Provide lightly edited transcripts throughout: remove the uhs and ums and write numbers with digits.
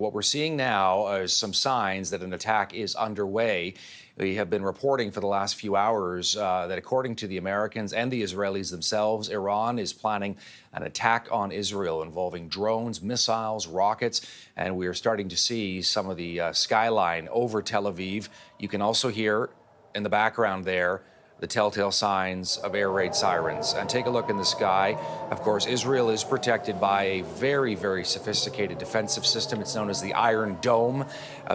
What we're seeing now is some signs that an attack is underway. We have been reporting for the last few hours that according to the Americans and the Israelis themselves, Iran is planning an attack on Israel involving drones, missiles, rockets, and we are starting to see some of the skyline over Tel Aviv. You can also hear in the background there the telltale signs of air raid sirens. And take a look in the sky. Of course, Israel is protected by a very, very sophisticated defensive system. It's known as the Iron Dome,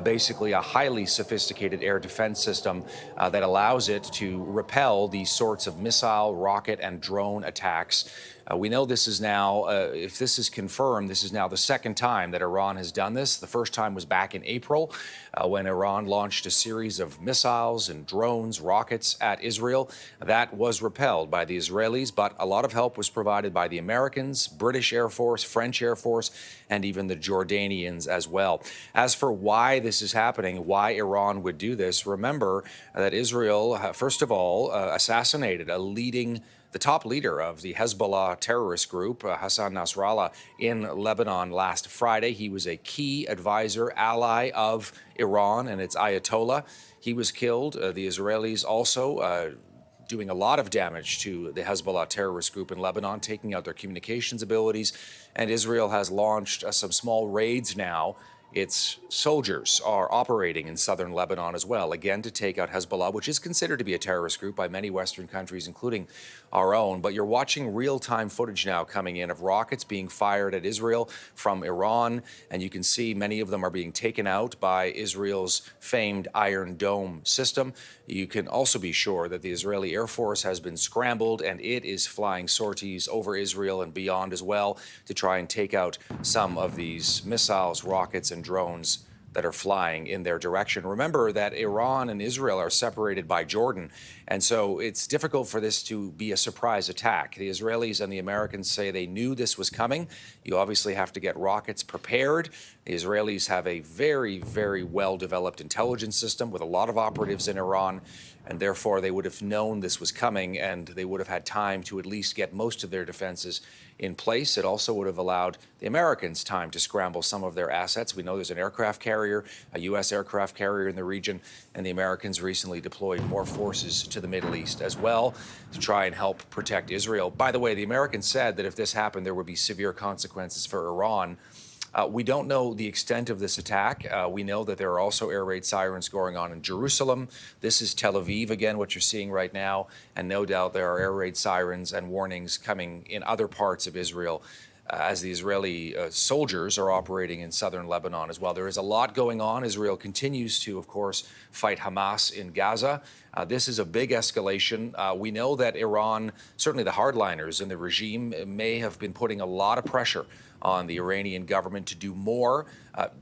basically a highly sophisticated air defense system that allows it to repel these sorts of missile, rocket, and drone attacks. We know this is now, if this is confirmed, this is now the second time that Iran has done this. The first time was back in April when Iran launched a series of missiles and drones, rockets at Israel. That was repelled by the Israelis, but a lot of help was provided by the Americans, British Air Force, French Air Force, and even the Jordanians as well. As for why this is happening, why Iran would do this, remember that Israel, first of all, assassinated the top leader of the Hezbollah terrorist group, Hassan Nasrallah, in Lebanon last Friday. He was a key advisor, ally of Iran and its Ayatollah. He was killed. The Israelis also doing a lot of damage to the Hezbollah terrorist group in Lebanon, taking out their communications abilities. And Israel has launched some small raids now. Its soldiers are operating in southern Lebanon as well, again, to take out Hezbollah, which is considered to be a terrorist group by many Western countries, including our own. But you're watching real-time footage now coming in of rockets being fired at Israel from Iran, and you can see many of them are being taken out by Israel's famed Iron Dome system. You can also be sure that the Israeli Air Force has been scrambled, and it is flying sorties over Israel and beyond as well to try and take out some of these missiles, rockets, and drones that are flying in their direction. Remember that Iran and Israel are separated by Jordan, and so it's difficult for this to be a surprise attack. The Israelis and the Americans say they knew this was coming. You obviously have to get rockets prepared. The Israelis have a very, very well-developed intelligence system with a lot of operatives in Iran, and therefore they would have known this was coming, and they would have had time to at least get most of their defenses in place. It also would have allowed the Americans time to scramble some of their assets. We know there's an aircraft carrier, a U.S. aircraft carrier in the region, and the Americans recently deployed more forces to the Middle East as well to try and help protect Israel. By the way, the Americans said that if this happened, there would be severe consequences for Iran. We don't know the extent of this attack. We know that there are also air raid sirens going on in Jerusalem. This is Tel Aviv, again, what you're seeing right now. And no doubt there are air raid sirens and warnings coming in other parts of Israel as the Israeli soldiers are operating in southern Lebanon as well. There is a lot going on. Israel continues to, of course, fight Hamas in Gaza. This is a big escalation. We know that Iran, certainly the hardliners in the regime, may have been putting a lot of pressure on the Iranian government to do more,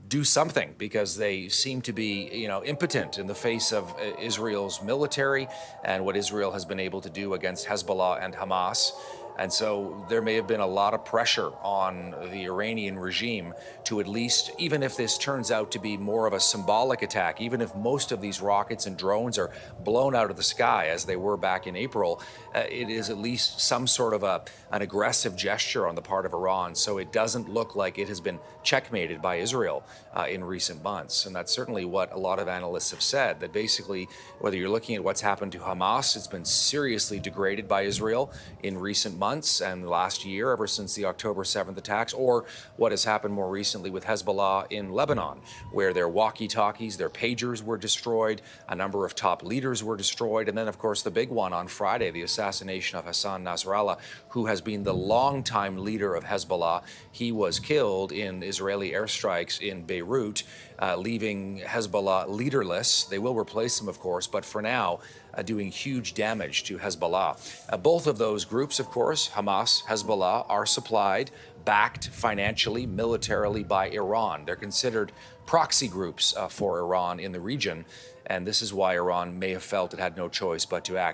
do something, because they seem to be, impotent in the face of Israel's military and what Israel has been able to do against Hezbollah and Hamas. And so there may have been a lot of pressure on the Iranian regime to at least, even if this turns out to be more of a symbolic attack, even if most of these rockets and drones are blown out of the sky as they were back in April, it is at least some sort of an aggressive gesture on the part of Iran. So it doesn't look like it has been checkmated by Israel in recent months. And that's certainly what a lot of analysts have said, that basically, whether you're looking at what's happened to Hamas, it's been seriously degraded by Israel in recent months and last year, ever since the October 7th attacks, or what has happened more recently with Hezbollah in Lebanon, where their walkie-talkies, their pagers were destroyed, a number of top leaders were destroyed, and then, of course, the big one on Friday, the assassination of Hassan Nasrallah, who has been the longtime leader of Hezbollah. He was killed in Israeli airstrikes in Beirut, leaving Hezbollah leaderless. They will replace him, of course, but for now, doing huge damage to Hezbollah. Both of those groups, of course, Hamas, Hezbollah, are supplied, backed financially, militarily by Iran. They're considered proxy groups for Iran in the region, and this is why Iran may have felt it had no choice but to act.